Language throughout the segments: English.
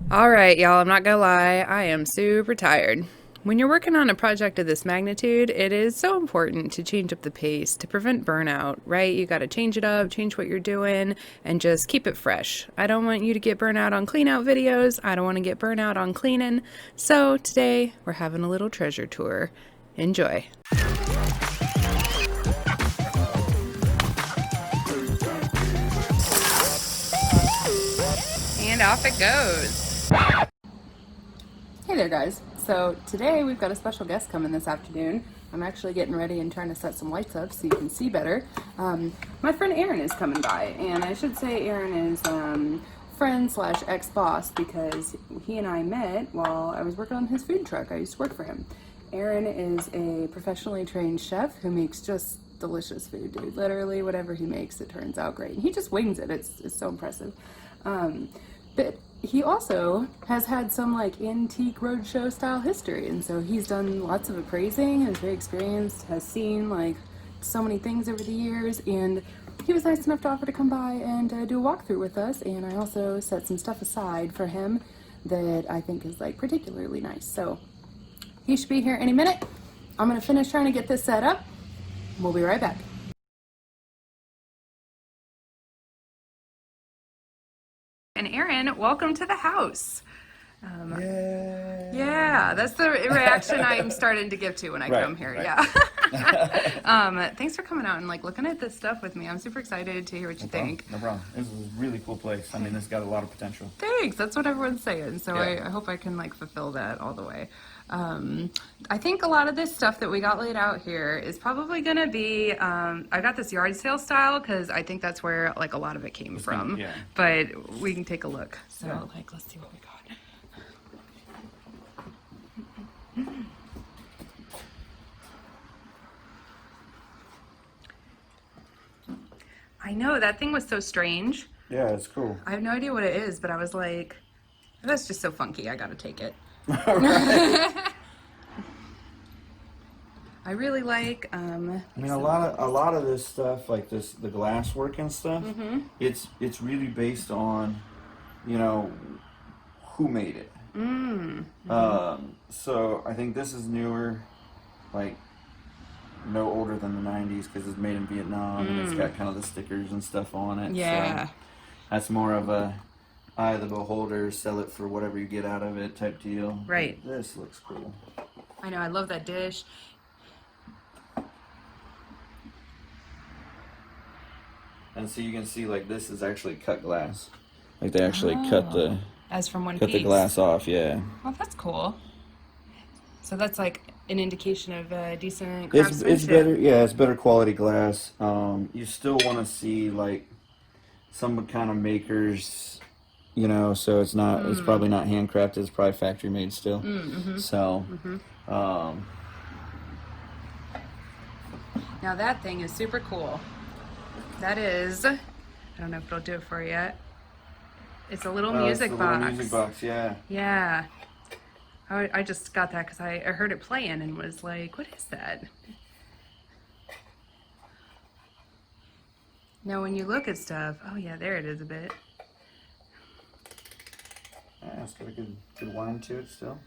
All right, y'all, I'm not gonna lie, I am super tired. When you're working on a project of this magnitude, it is so important to change up the pace to prevent burnout, right? You gotta change it up, change what you're doing, and just keep it fresh. I don't want you to get burnout on clean out videos, I don't wanna get burnout on cleaning. So today, we're having a little treasure tour. Enjoy. And off it goes. Hey there, guys. So today we've got a special guest coming this afternoon. I'm actually getting ready and trying to set some lights up so you can see better. My friend Aaron is coming by, and I should say Aaron is friend slash ex-boss because he and I met while I was working on his food truck. I used to work for him. Aaron is a professionally trained chef who makes just delicious food, dude. Literally, whatever he makes, it turns out great. And he just wings it. It's so impressive. But he also has had some like antique roadshow style history, and so he's done lots of appraising and is very experienced, has seen like so many things over the years, and he was nice enough to offer to come by and do a walkthrough with us. And I also set some stuff aside for him that I think is like particularly nice. So he should be here any minute. I'm gonna finish trying to get this set up. We'll be right back. And Aaron, welcome to the house. Yeah, that's the reaction I'm starting to give to when I come here. Right. Yeah. Thanks for coming out and like looking at this stuff with me. I'm super excited to hear what you think. No problem. This is a really cool place. I mean, this got a lot of potential. Thanks. That's what everyone's saying. So Yeah. I hope I can like fulfill that all the way. I think a lot of this stuff that we got laid out here is probably going to be, I got this yard sale style because I think that's where like a lot of it came from. Yeah. But we can take a look. So Yeah. like, let's see what we got. I know, that thing was so strange. Yeah, it's cool. I have no idea what it is, but I was like, that's just so funky. I gotta take it. I really like. I mean, a lot of this stuff, like this, the glass work and stuff. It's really based on, you know, who made it. So I think this is newer, like no older than the 90s because it's made in Vietnam and it's got kind of the stickers and stuff on it. Yeah. So that's more of a eye of the beholder, sell it for whatever you get out of it type deal. Right. But this looks cool. I know, I love that dish. And so you can see like this is actually cut glass. Like they actually cut the As from one cut the piece. glass off, yeah. Well, that's cool. So that's like an indication of decent It's craftsmanship. better, yeah. It's better quality glass. You still want to see like some kind of makers, you know. So it's not. It's probably not handcrafted. It's probably factory made still. So, Now that thing is super cool. That is, I don't know if it'll do it for you yet. It's a little it's music the box. little music box, yeah. Yeah. I just got that because I heard it playing and was like, what is that? Now when you look at stuff, oh yeah, there it is a bit. Yeah, it's got a good whine to it still.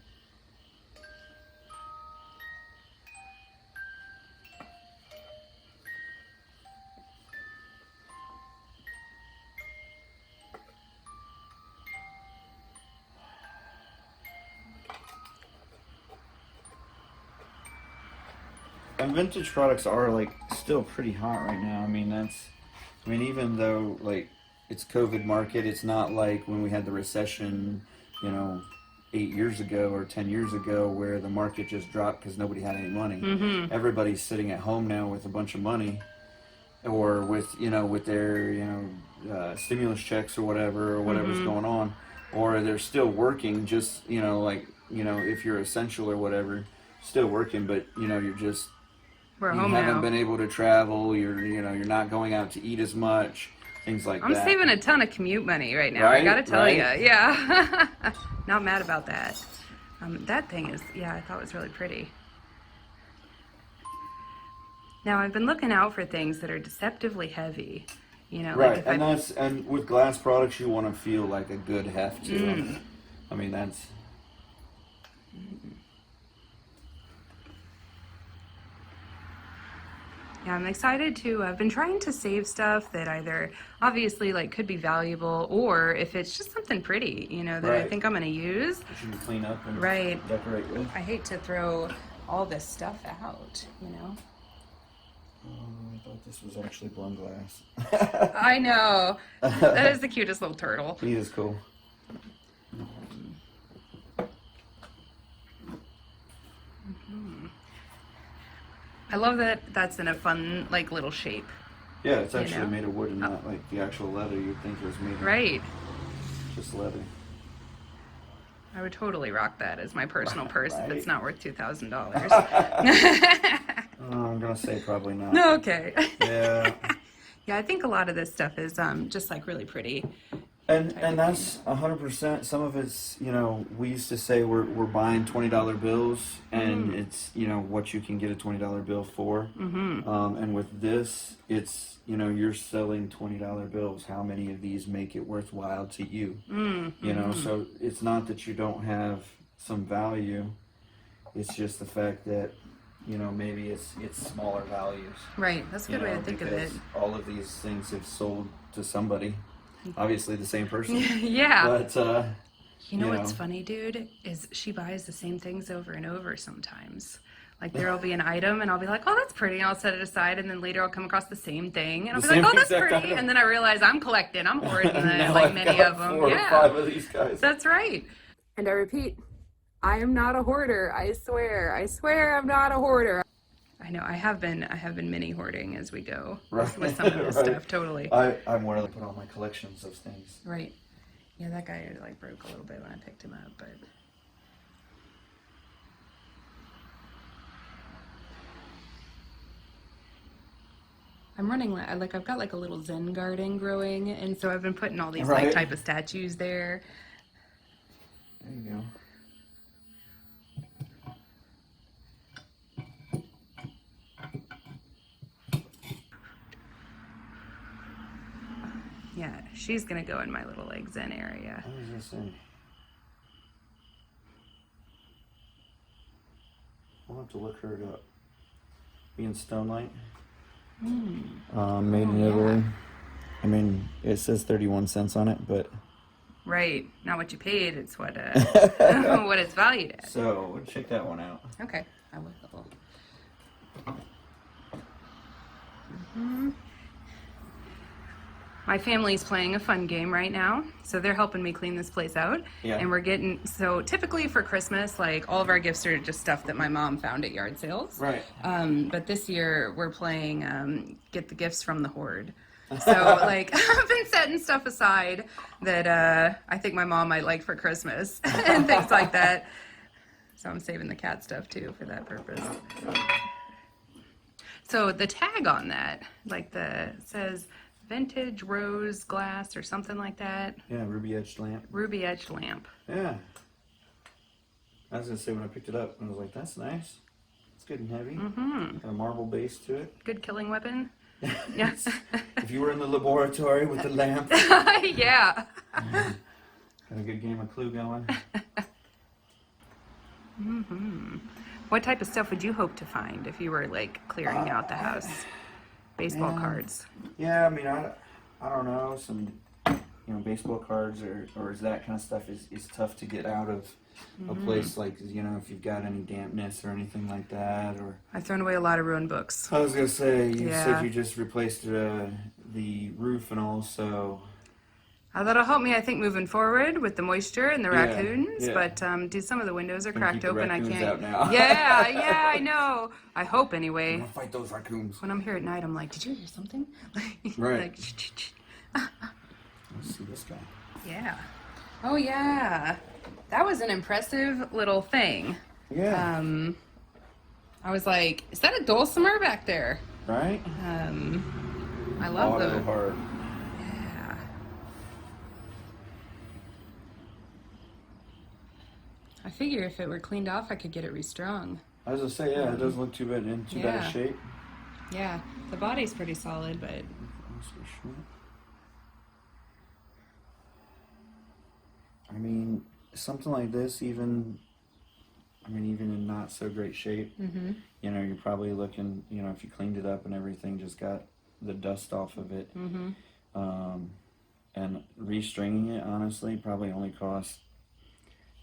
And vintage products are like still pretty hot right now. I mean, even though like it's COVID market, it's not like when we had the recession, you know, 8 years ago or 10 years ago where the market just dropped because nobody had any money. Everybody's sitting at home now with a bunch of money or with, you know, with their, you know, stimulus checks or whatever's going on, or they're still working just, you know, like, you know, if you're essential or whatever, still working, but, you know, We're you home haven't now. been able to travel. You're not going out to eat as much. Things like I'm that. saving a ton of commute money right now. I Right, gotta tell right. you, yeah. Not mad about that. That thing is, yeah, I thought it was really pretty. Now I've been looking out for things that are deceptively heavy. You know, like Right, if and with glass products, you want to feel like a good heft to them. I mean, that's... Yeah, I'm excited to. I've been trying to save stuff that either obviously like could be valuable, or if it's just something pretty, you know, that I Right. think I'm gonna use. That you can clean up and Right. decorate with. I hate to throw all this stuff out, you know. I thought this was actually blown glass. I know. That is the cutest little turtle. He is cool. I love that that's in a fun, like, little shape. Yeah, it's You actually know? made of wood and not like the actual leather you'd think it was made of. Right. Just leather. I would totally rock that as my personal purse if Right. it's not worth $2,000. I'm gonna say probably not. Okay. Yeah. Yeah, I think a lot of this stuff is just like really pretty. And that's 100%. Some of it's, you know, we used to say we're buying $20 bills, and it's, you know, what you can get a $20 bill for. And with this, it's, you know, you're selling $20 bills. How many of these make it worthwhile to you? You know, so it's not that you don't have some value. It's just the fact that, you know, maybe it's smaller values. Right, that's a good way to think of it. Because all of these things have sold to somebody. Obviously the same person. Yeah. But, you know what's funny, dude, is she buys the same things over and over sometimes. Like there'll be an item and I'll be like, oh, that's pretty, and I'll set it aside, and then later I'll come across the same thing and I'll be like, oh, that's pretty, item. and then I realize I'm collecting, I'm hoarding now like I've many got of them. 4 or 5 of these guys. That's right. And I repeat, I am not a hoarder. I swear I'm not a hoarder. I know I have been mini hoarding as we go with some of this stuff. Totally. I'm one of them. Put all my collections of things. Right. Yeah, that guy like broke a little bit when I picked him up, but. I'm running like I've got like a little Zen garden growing, and so I've been putting all these like type of statues there. There you go. Yeah, she's gonna go in my little like Zen area. I was gonna say. We'll have to look her up. Being Stonelight. Made in Italy. I mean, it says 31 cents on it, but. Right, not what you paid. It's what what it's valued at. So we'll check that one out. Okay, I will. My family's playing a fun game right now, so they're helping me clean this place out. Yeah. And we're getting, so typically for Christmas, like all of our gifts are just stuff that my mom found at yard sales. Right. But this year we're playing Get the Gifts from the Hoard. So like I've been setting stuff aside that I think my mom might like for Christmas and things like that. So I'm saving the cat stuff too for that purpose. So the tag on that, like it says vintage rose glass or something like that. Yeah, ruby edged lamp. Ruby edged lamp. Yeah. I was gonna say when I picked it up, I was like, that's nice. It's good and heavy. Got a marble base to it. Good killing weapon. Yes. If you were in the laboratory with the lamp. Yeah. Got a good game of Clue going. What type of stuff would you hope to find if you were like clearing out the house? Baseball cards. Yeah, I mean, I don't know, some, you know, baseball cards or that kind of stuff is tough to get out of a place like, you know, if you've got any dampness or anything like that, or. I've thrown away a lot of ruined books. I was gonna say, you Yeah. said you just replaced the roof and also. That'll help me, I think, moving forward with the moisture and the Yeah, raccoons. yeah. But dude, some of the windows are cracked keep the open. I raccoons can't. out now. Yeah, I know. I hope anyway. I'm gonna fight those raccoons. When I'm here at night, I'm like, did you hear something? Right. Like, shh. Let's see this guy. Yeah. Oh yeah, that was an impressive little thing. Yeah. I was like, is that a dulcimer back there? Right? I love Auto the. heart. Yeah. I figure if it were cleaned off, I could get it restrung. I was gonna say, yeah, it doesn't look too bad in too bad Yeah. a shape. Yeah, the body's pretty solid, but I mean, something like this, even even in not so great shape, Mm-hmm. you're probably looking, if you cleaned it up and everything, just got the dust off of it. Mm-hmm. And restringing it, honestly, probably only costs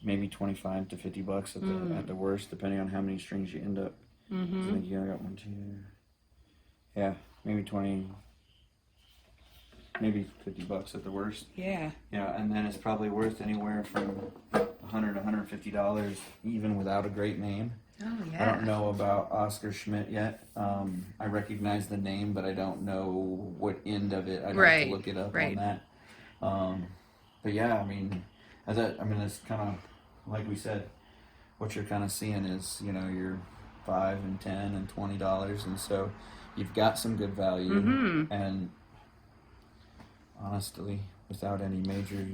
maybe 25 to $50 at the worst, depending on how many strings you end up. Mm-hmm. So I think you got one, two, yeah, maybe 20, maybe $50 at the worst. Yeah. And then it's probably worth anywhere from $100 to $150, even without a great name. Oh, yeah. I don't know about Oscar Schmidt yet. I recognize the name, but I don't know what end of it. I'd have to look it up on that. But yeah, it's kind of like we said. What you're kind of seeing is, your $5 and $10 and $20, and so you've got some good value. Mm-hmm. And honestly, without any major,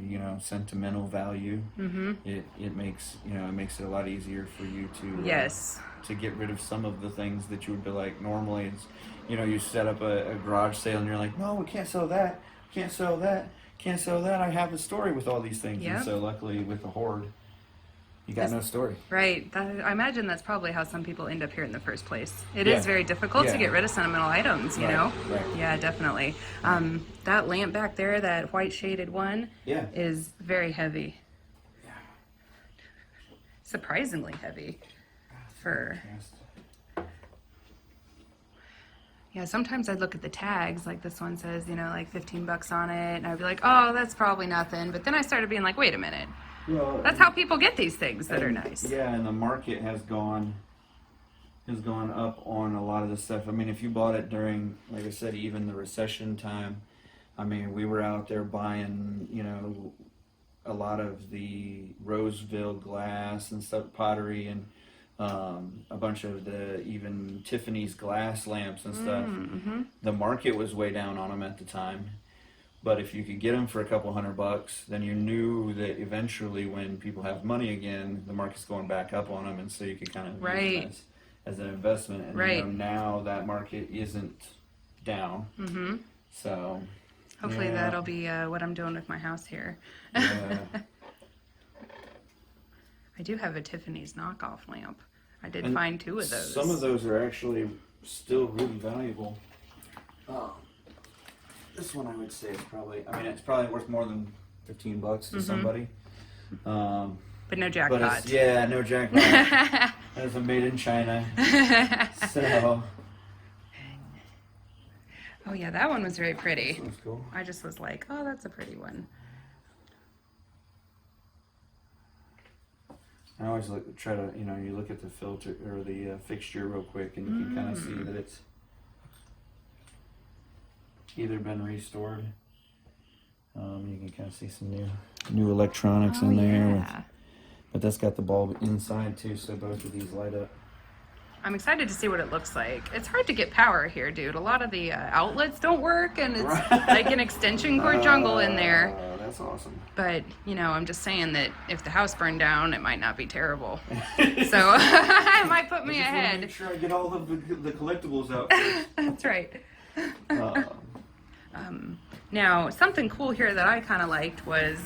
sentimental value, Mm-hmm. it makes it a lot easier for you to Yes. To get rid of some of the things that you would be like normally. It's, you set up a garage sale and you're like, no, we can't sell that, can't sell that, can't sell that. I have a story with all these things. Yep. And so luckily with the Hoard, you got no story. Right. I imagine that's probably how some people end up here in the first place. It is very difficult to get rid of sentimental items, you know? Right. Yeah, definitely. That lamp back there, that white shaded one, is very heavy. Yeah. Surprisingly heavy. Yeah, sometimes I'd look at the tags, like this one says, like $15 on it, and I'd be like, oh, that's probably nothing. But then I started being like, wait a minute. Well, that's how people get these things that are nice. Yeah, and the market has gone up on a lot of this stuff. If you bought it during, like I said, even the recession time, we were out there buying, a lot of the Roseville glass and stuff, pottery, and a bunch of the even Tiffany's glass lamps and stuff. Mm-hmm. The market was way down on them at the time. But if you could get them for a couple $100, then you knew that eventually when people have money again, the market's going back up on them, and so you could kind of use them as an investment. And now that market isn't down. Mm-hmm. So hopefully that'll be what I'm doing with my house here. Yeah. I do have a Tiffany's knockoff lamp. I did find 2 of those. Some of those are actually still really valuable. This one I would say is probably, it's probably worth more than $15 to somebody. But no jackpot. But no jackpot. It's a made in China. So. Oh yeah, that one was very pretty. This one's cool. I just was like, oh, that's a pretty one. I always try to, you look at the filter or the fixture real quick, and you can kind of see that it's either been restored. You can kind of see some new electronics in there. But that's got the bulb inside too, so both of these light up. I'm excited to see what it looks like. It's hard to get power here, dude. A lot of the outlets don't work, and it's like an extension cord jungle in there. That's awesome. But, I'm just saying that if the house burned down, it might not be terrible. So it might put me ahead. Make sure I get all of the collectibles out first. That's right. Now, something cool here that I kind of liked was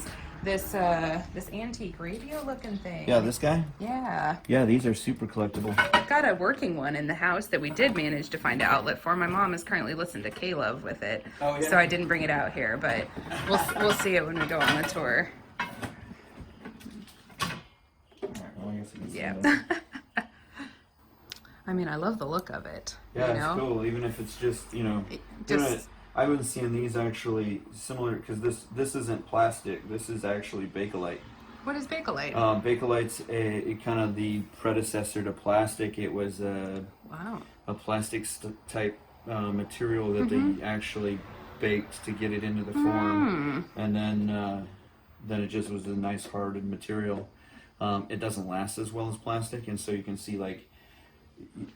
this antique radio looking thing. Yeah, this guy? Yeah. Yeah, these are super collectible. I've got a working one in the house that we did manage to find an outlet for. My mom is currently listening to K-Love with it. Oh, yeah? So I didn't bring it out here, but we'll see it when we go on the tour. Yeah. I love the look of it. Yeah, it's cool. Even if it's just, I was seeing these actually similar, because this isn't plastic. This is actually Bakelite. What is Bakelite? Bakelite's kind of the predecessor to plastic. It was a plastic type material that they actually baked to get it into the form, and then it just was a nice hardened material. It doesn't last as well as plastic, and so you can see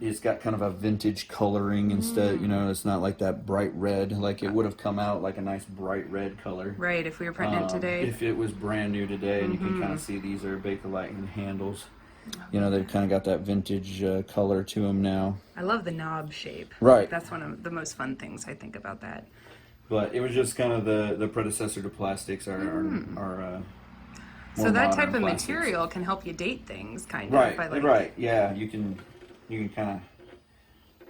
it's got kind of a vintage coloring instead. It's not like that bright red. Like it would have come out like a nice bright red color. Right, if we were printing it today. If it was brand new today, and you can kind of see these are Bakelite and handles. They've kind of got that vintage color to them now. I love the knob shape. Right. That's one of the most fun things I think about that. But it was just kind of the predecessor to plastics. So that type modern of plastics. material can help you date things, kind of. Right, By like, right, yeah. You can kind of.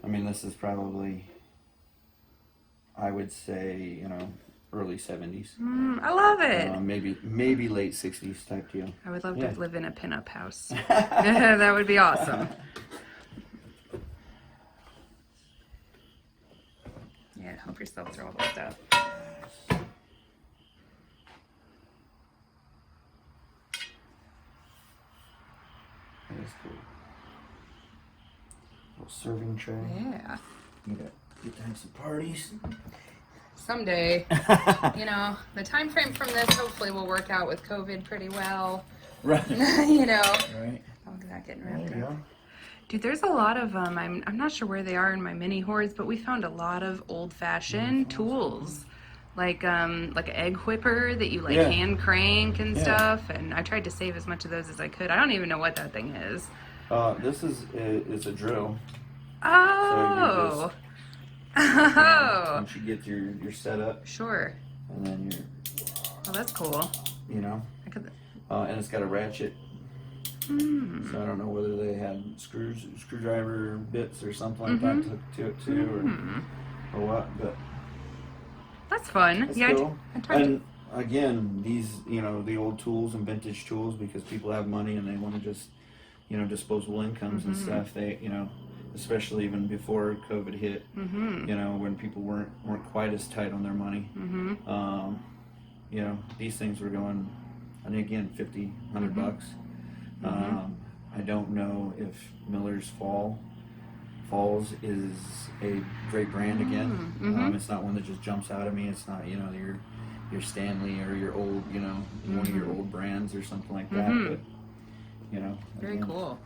I mean, this is probably, I would say, early 70s. I love it. Maybe late 60s type deal. I would love Yeah. to live in a pinup house. That would be awesome. Yeah, help yourself through all that stuff. That is cool. Little serving tray. Yeah. You get to have some parties. Someday, the time frame from this hopefully will work out with COVID pretty well. Right. Right. Oh, that getting There wrapped you up. go. Dude, there's a lot of I'm not sure where they are in my mini hoards, but we found a lot of old-fashioned tools. Like an egg whipper that you Yeah. hand crank and Yeah. stuff, and I tried to save as much of those as I could. I don't even know what that thing is. This is it's a drill. Oh. Once you get your setup, Sure. and then Oh, that's cool. I could. and it's got a ratchet. So I don't know whether they had screwdriver bits or something like that to it too, or what. But That's fun. it's Yeah, cool. I tried And again, these the old tools and vintage tools, because people have money and they want to just disposable incomes and stuff. They especially even before COVID hit, when people weren't quite as tight on their money. These things were going, and again, $50, $100. I don't know if Miller's Falls is a great brand again. It's not one that just jumps out at me. It's not your Stanley or your old one of your old brands or something like that. But Very again, cool.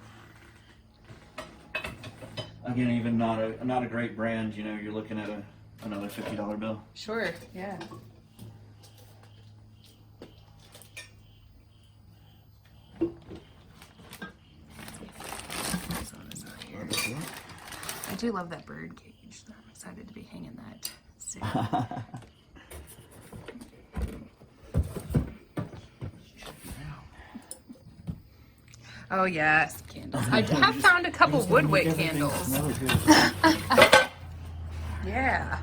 Again, even not a great brand. You're looking at another $50 bill. Sure. Yeah. I do love that bird cage. I'm excited to be hanging that soon. Oh yes, candles. I have found a couple woodwick candles. Yeah.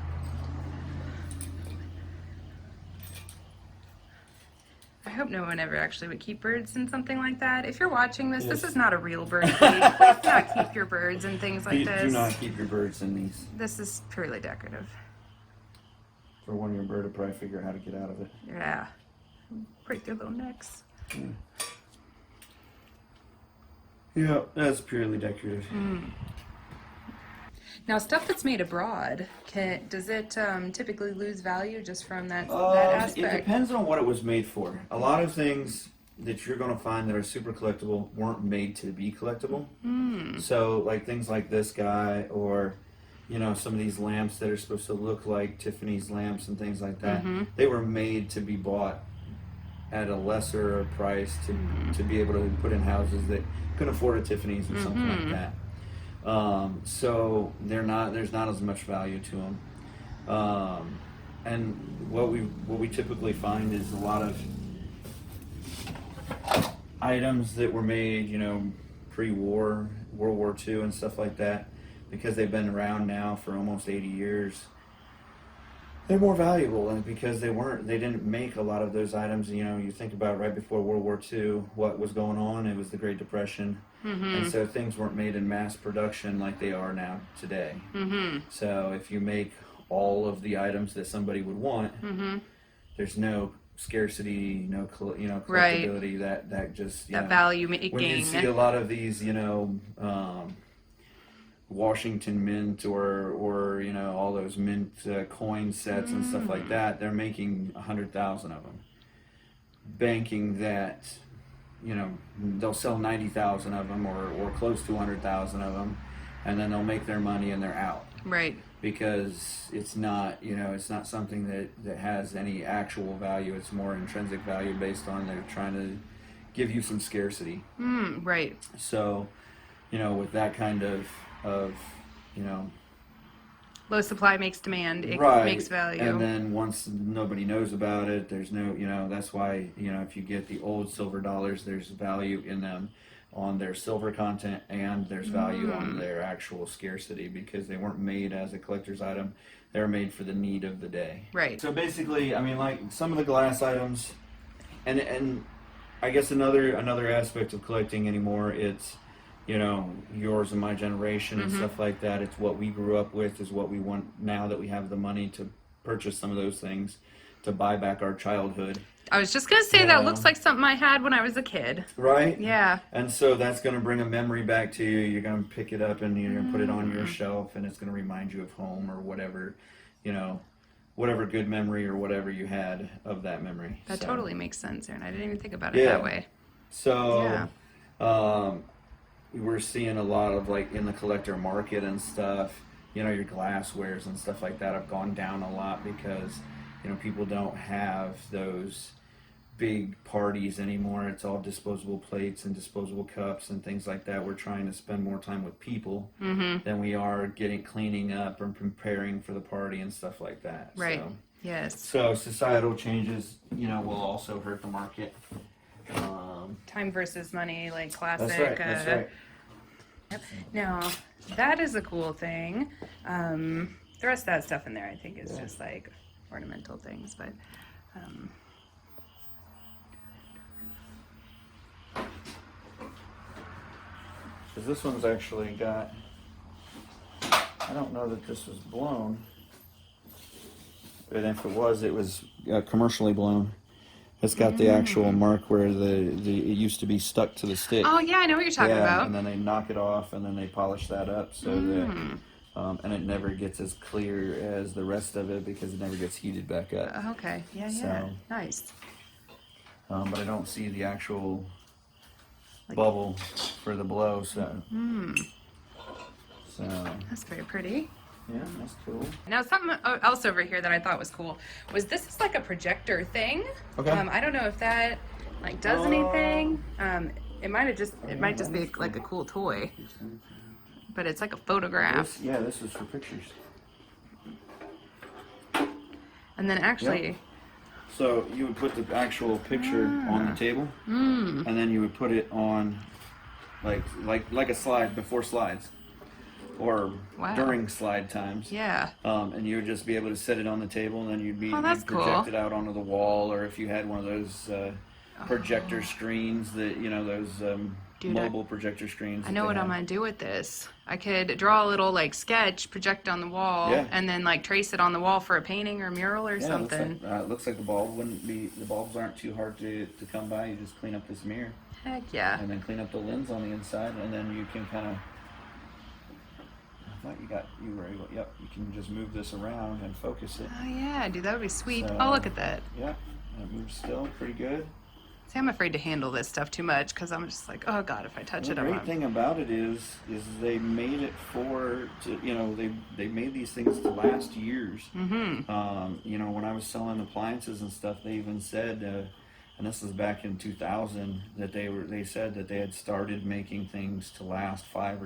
I hope no one ever actually would keep birds in something like that. If you're watching this, this is not a real bird cage. Please do not keep your birds in things like this. Do not keep your birds in these. This is purely decorative. For one of your bird to probably figure out how to get out of it. Yeah. Break their little necks. Yeah, that's purely decorative. Now, stuff that's made abroad, does it typically lose value just from that aspect? It depends on what it was made for. A lot of things that you're going to find that are super collectible weren't made to be collectible. So, like things like this guy, or some of these lamps that are supposed to look like Tiffany's lamps and things like that, they were made to be bought at a lesser price to be able to put in houses that couldn't afford a Tiffany's or something like that. So there's not as much value to them. And what we typically find is a lot of items that were made, pre-war, World War II and stuff like that, because they've been around now for almost 80 years. They're more valuable, and because they didn't make a lot of those items. You think about right before World War II, what was going on? It was the Great Depression, and so things weren't made in mass production like they are now today. So if you make all of the items that somebody would want, there's no scarcity, no collectability. That just that value making. When you see a lot of these, Washington Mint or all those mint coin sets and stuff like that, they're making 100,000 of them, banking that they'll sell 90,000 of them or close to 100,000 of them, and then they'll make their money and they're out. Right. Because it's not something that has any actual value. It's more intrinsic value based on they're trying to give you some scarcity. Right. So, with that kind of Low supply makes demand. It Right. makes value. And then once nobody knows about it, there's no, that's why, if you get the old silver dollars, there's value in them on their silver content, and there's value on their actual scarcity because they weren't made as a collector's item. They're made for the need of the day. Right. So basically, I mean, like some of the glass items, and I guess another aspect of collecting anymore, it's yours and my generation and stuff like that. It's what we grew up with, is what we want now that we have the money to purchase some of those things, to buy back our childhood. I was just gonna say that looks like something I had when I was a kid. Right? Yeah. And so that's going to bring a memory back to you. You're going to pick it up and you're going to put it on your shelf, and it's going to remind you of home or whatever, whatever good memory or whatever you had of that memory. That totally makes sense, Aaron. I didn't even think about Yeah. it that way. So, we're seeing a lot of, like, in the collector market and stuff, your glasswares and stuff like that have gone down a lot because, people don't have those big parties anymore. It's all disposable plates and disposable cups and things like that. We're trying to spend more time with people than we are cleaning up and preparing for the party and stuff like that. Right. So, Yes. so societal changes, will also hurt the market. Time versus money, like classic. That's right. That's right. Yep. Now, that is a cool thing. The rest of that stuff in there, I think, is just like ornamental things, but. Because this one's actually got, I don't know that this was blown, but if it was commercially blown. It's got the actual mark where it used to be stuck to the stick. Oh yeah, I know what you're talking about. And then they knock it off, and then they polish that up so that, and it never gets as clear as the rest of it because it never gets heated back up. Okay, yeah, So, nice. but I don't see the actual bubble for the blow, so. So. That's very pretty. Yeah, that's cool. Now, something else over here that I thought was cool was this is like a projector thing. Okay. I don't know if that like does anything. It might just be like a cool toy, but it's like a photograph. This is for pictures. And then actually, Yep. So you would put the actual picture on the table, and then you would put it on, like a slide before slides, or during slide times. yeah. And you would just be able to set it on the table, and then you'd that's project cool. it out onto the wall, or if you had one of those projector screens that those Dude, mobile projector screens. I know what I'm gonna do with this. I could draw a little like sketch, project on the wall, and then like trace it on the wall for a painting or a mural or something. It looks like the bulbs aren't too hard to come by. You just clean up this mirror. Heck yeah. And then clean up the lens on the inside, and then you can kind of. I thought you were able. Yep, you can just move this around and focus it. Oh yeah, dude, that would be sweet. So, oh, look at that. Yep, it moves still pretty good. See, I'm afraid to handle this stuff too much because I'm just like, oh god, if I touch it, The great thing about it is they made it they made these things to last years. Mm-hmm. When I was selling appliances and stuff, they even said, and this was back in 2000, that they said that they had started making things to last 5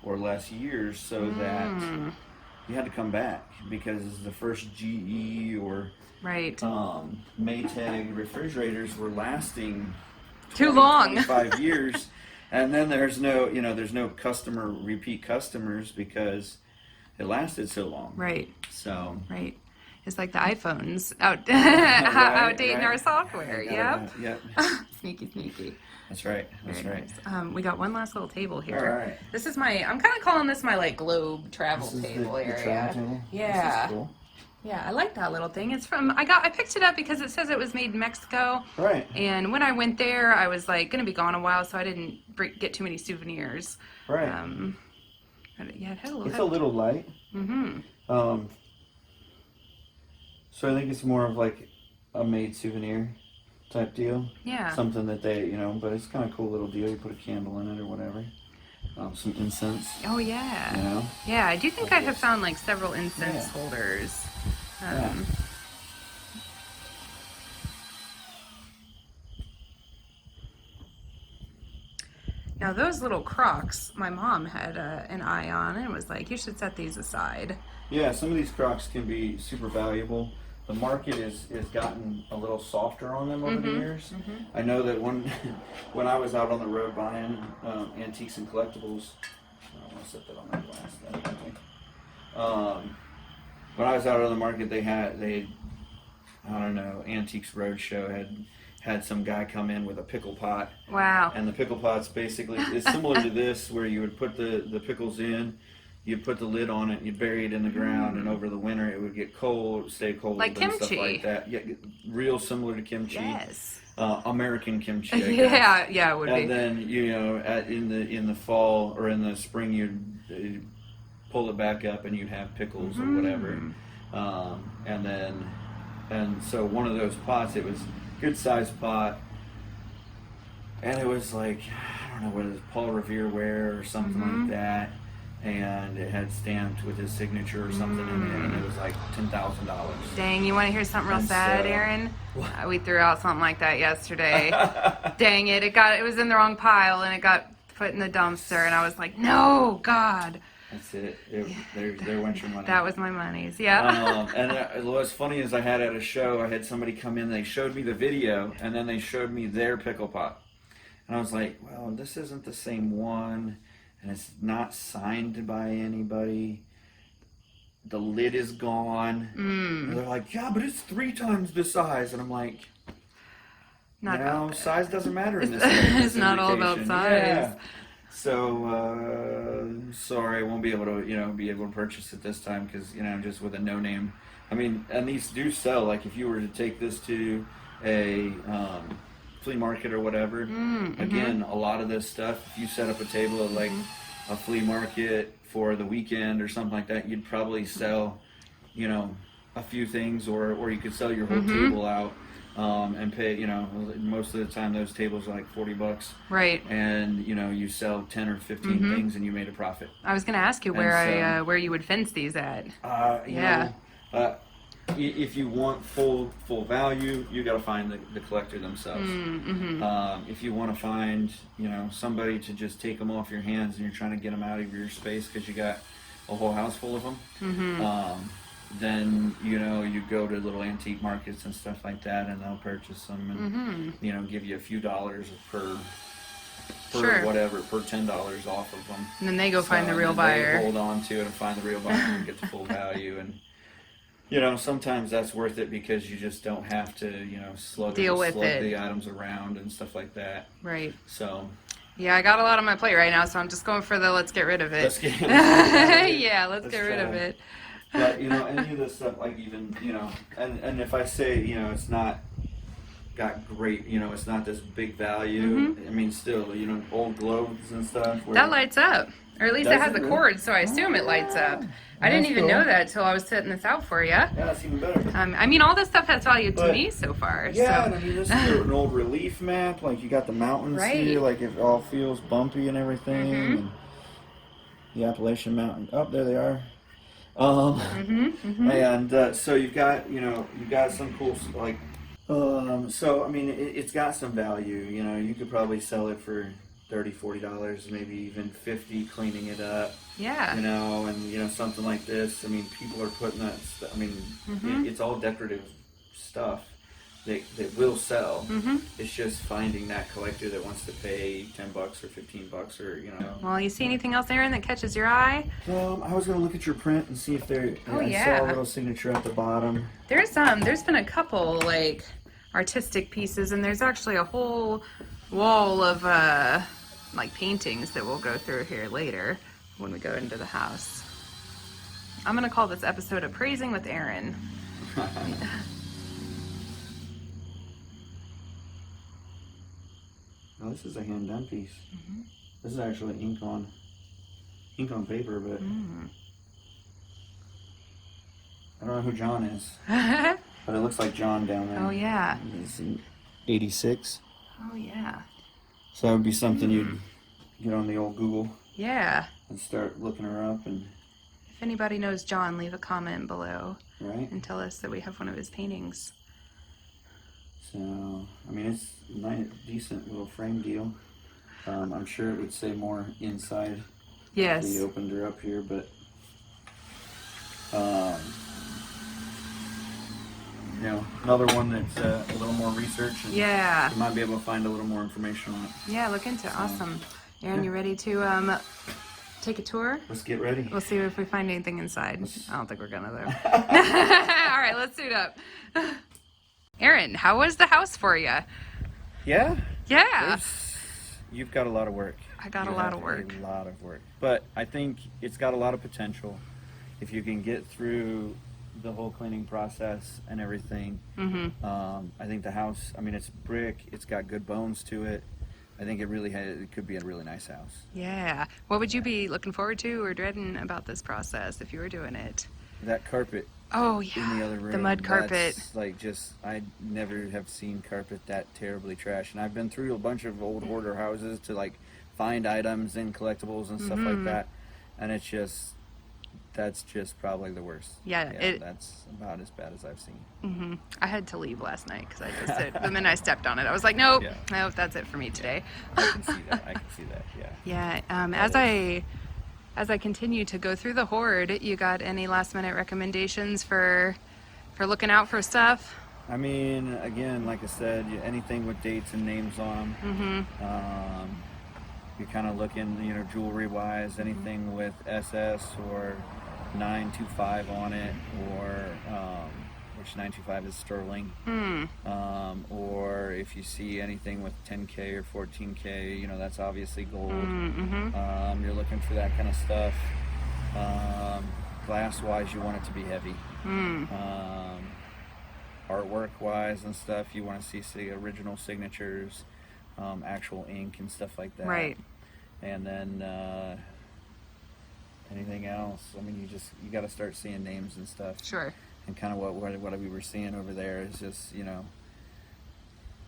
or less years, so that you had to come back because the first GE or Maytag refrigerators were lasting too long, 25 years, and then there's no repeat customers because it lasted so long. Right. So. Right. It's like the iPhones outdating our software. Yep. Yep. Sneaky. That's right. That's right. Nice. We got one last little table here. All right. This is I'm kind of calling this my like globe travel table area. The travel table? Yeah. This is cool. Yeah, I like that little thing. It's from I picked it up because it says it was made in Mexico. Right. And when I went there, I was like gonna be gone a while, so I didn't get too many souvenirs. Right. But yeah, it had a little. It's a little light. Mm-hmm. So I think it's more of like a made souvenir type deal. Yeah. Something that they, but it's kind of cool little deal. You put a candle in it or whatever. Some incense. Oh yeah. Yeah, I do think I have found like several incense holders. Now those little Crocs, my mom had an eye on and was like, you should set these aside. Yeah, some of these Crocs can be super valuable. The market is gotten a little softer on them over the years. I know that when I was out on the road buying antiques and collectibles, I want to set that on my glass. That way. When I was out on the market, they I don't know, Antiques Roadshow had some guy come in with a pickle pot. Wow. And the pickle pot's basically, it's similar to this, where you would put the pickles in, you'd put the lid on it, you'd bury it in the ground, and over the winter it would get cold, stay cold, like and kimchi. stuff like that. Yeah, real similar to kimchi. Yes. American kimchi, I guess. Yeah, it would be. And then, in the fall or in the spring, you'd pull it back up and you'd have pickles or whatever. And so one of those pots, it was a good sized pot, and it was like, I don't know what it is, Paul Revere ware or something like that, and it had stamped with his signature or something in it, and it was like $10,000. Dang, you want to hear something real sad, Aaron? We threw out something like that yesterday. Dang it, it was in the wrong pile and it got put in the dumpster, and I was like, no, God. That's it. There went your money. That was my money's, yeah. And what's funny is I had at a show, I had somebody come in, they showed me the video, and then they showed me their pickle pot. And I was like, well, this isn't the same one, and it's not signed by anybody. The lid is gone. And they're like, yeah, but it's 3 times the size. And I'm like, size doesn't matter in this. It's not all about size. Yeah. So sorry, I won't be able to purchase it this time because just with a no name. I mean, and these do sell. Like if you were to take this to a flea market or whatever, again, a lot of this stuff. If you set up a table at like a flea market for the weekend or something like that, you'd probably sell, a few things, or you could sell your whole table out. And pay, most of the time those tables are like $40. Right. And, you sell 10 or 15 things and you made a profit. I was going to ask you where you would fence these at. If you want full value, you got to find the collector themselves. If you want to find, somebody to just take them off your hands and you're trying to get them out of your space because you got a whole house full of them, then you go to little antique markets and stuff like that, and they'll purchase them and give you a few dollars per whatever, per $10 off of them. And then they go find the real buyer. They hold on to it and find the real buyer and get the full value. And sometimes that's worth it because you just don't have to slug the items around and stuff like that. Right. So. Yeah, I got a lot on my plate right now, so I'm just going for the let's get rid of it. Let's get rid of it. But any of this stuff, like even and if I say it's not got great, it's not this big value. I mean, still, old globes and stuff. That lights up, or at least it has a cord, so I assume it lights up. I didn't even know that till I was setting this out for you. Yeah, that's even better. I mean, all this stuff has value to me so far. Yeah, so. I mean, this is an old relief map. Like you got the mountains here, like it all feels bumpy and everything. And the Appalachian Mountain. Oh, there they are. And so you've got some cool so I mean it's got some value. You could probably sell it for $30-$40, maybe even $50, cleaning it up. Yeah. And something like this. I mean, people are putting that. I mean, it's all decorative stuff that will sell. It's just finding that collector that wants to pay $10 or $15 or Well, you see anything else, Aaron, that catches your eye? I was gonna look at your print and see if there. I saw a little signature at the bottom. There's been a couple like artistic pieces, and there's actually a whole wall of like paintings that we'll go through here later when we go into the house. I'm gonna call this episode Appraising with Aaron. Oh, this is a hand done piece. This is actually ink on paper, but I don't know who John is. But it looks like John down there. Oh yeah. He's in 86. Oh yeah. So that would be something you'd get on the old Google. Yeah. And start looking her up. And if anybody knows John, leave a comment below. Right. And tell us that we have one of his paintings. So, I mean, it's a nice, decent little frame deal. I'm sure it would say more inside Yes. if we opened her up here, but um, you know, another one that's a little more research, and Yeah. you might be able to find a little more information on it. Yeah, look into it. Awesome. Aaron, yeah. you ready to take a tour? Let's get ready. We'll see if we find anything inside. I don't think we're gonna though. All right, let's suit up. Aaron, how was the house for you? Yeah. Yeah. You've got a lot of work. I got a lot of work. A lot of work. But I think it's got a lot of potential if you can get through the whole cleaning process and everything. Mm-hmm. I think the house, I mean, it's brick. It's got good bones to it. I think it could be a really nice house. Yeah. What would you be looking forward to or dreading about this process if you were doing it? That carpet. Oh yeah. In the other room. The mud carpet. That's like I never have seen carpet that terribly trash. And I've been through a bunch of old hoarder houses to like find items and collectibles and stuff like that. And that's just probably the worst. Yeah. That's about as bad as I've seen. Mm-hmm. I had to leave last night because I just said, the minute I stepped on it, I was like, nope, nope, that's it for me today. I can see that. I can see that. Yeah. Yeah. As I continue to go through the hoard, you got any last minute recommendations for looking out for stuff? I mean, again, like I said, anything with dates and names on them. Mm-hmm. You're kind of looking, you know, jewelry wise, anything with SS or 925 on it, or which 925 is sterling. Or if you see anything with 10K or 14K, you know, that's obviously gold. You're looking for that kind of stuff. Glass wise, you want it to be heavy. Artwork wise and stuff, you want to see original signatures, actual ink and stuff like that. Right. And then anything else, I mean, you got to start seeing names and stuff. Sure. And kind of what we were seeing over there is just, you know,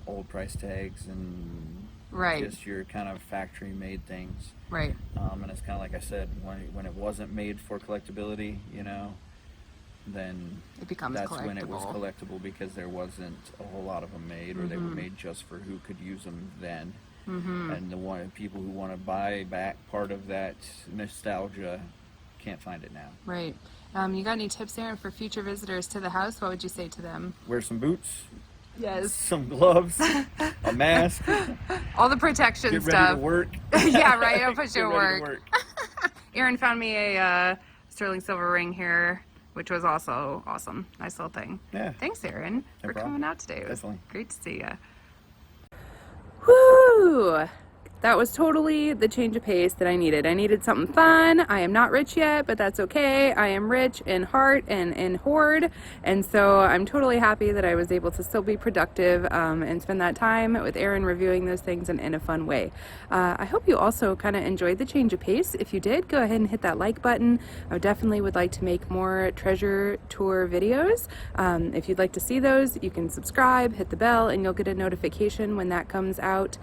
old price tags and just your kind of factory made things. Right. And it's kind of like I said, when it wasn't made for collectability, you know, then it becomes that's collectible. when it was collectible, because there wasn't a whole lot of them made, or they were made just for who could use them then. And the people who want to buy back part of that nostalgia can't find it now. Right. You got any tips, Aaron, for future visitors to the house? What would you say to them? Wear some boots. Yes. Some gloves. A mask. All the protection Get stuff. ready to work. Yeah, right. I'll put you to Get ready work. to work. Aaron found me a sterling silver ring here, which was also awesome. Nice little thing. Yeah. Thanks, Aaron, for coming out today. It was Definitely. great to see you. Woo! That was totally the change of pace that I needed. I needed something fun. I am not rich yet, but that's okay. I am rich in heart and in hoard, and so I'm totally happy that I was able to still be productive and spend that time with Aaron reviewing those things in a fun way. I hope you also kind of enjoyed the change of pace. If you did, go ahead and hit that like button. I definitely would like to make more treasure tour videos. If you'd like to see those, you can subscribe, hit the bell, and you'll get a notification when that comes out.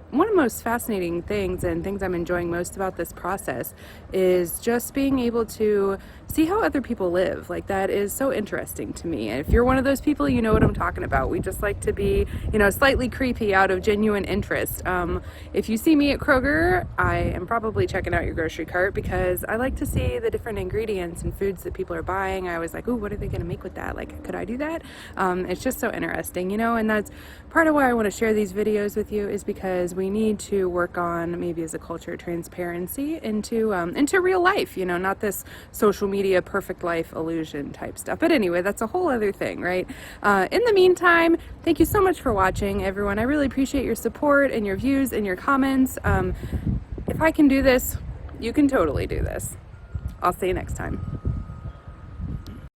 One of the most fascinating things and things I'm enjoying most about this process is just being able to see how other people live. Like, that is so interesting to me. And if you're one of those people, you know what I'm talking about. We just like to be, you know, slightly creepy out of genuine interest. If you see me at Kroger, I am probably checking out your grocery cart because I like to see the different ingredients and foods that people are buying. I always like, ooh, what are they going to make with that? Like, could I do that? It's just so interesting, you know, and that's part of why I want to share these videos with you, is because we need to work on, maybe as a culture, transparency into real life, you know, not this social media perfect life illusion type stuff. But anyway, that's a whole other thing, right? In the meantime, thank you so much for watching, everyone. I really appreciate your support and your views and your comments. If I can do this, you can totally do this. I'll see you next time.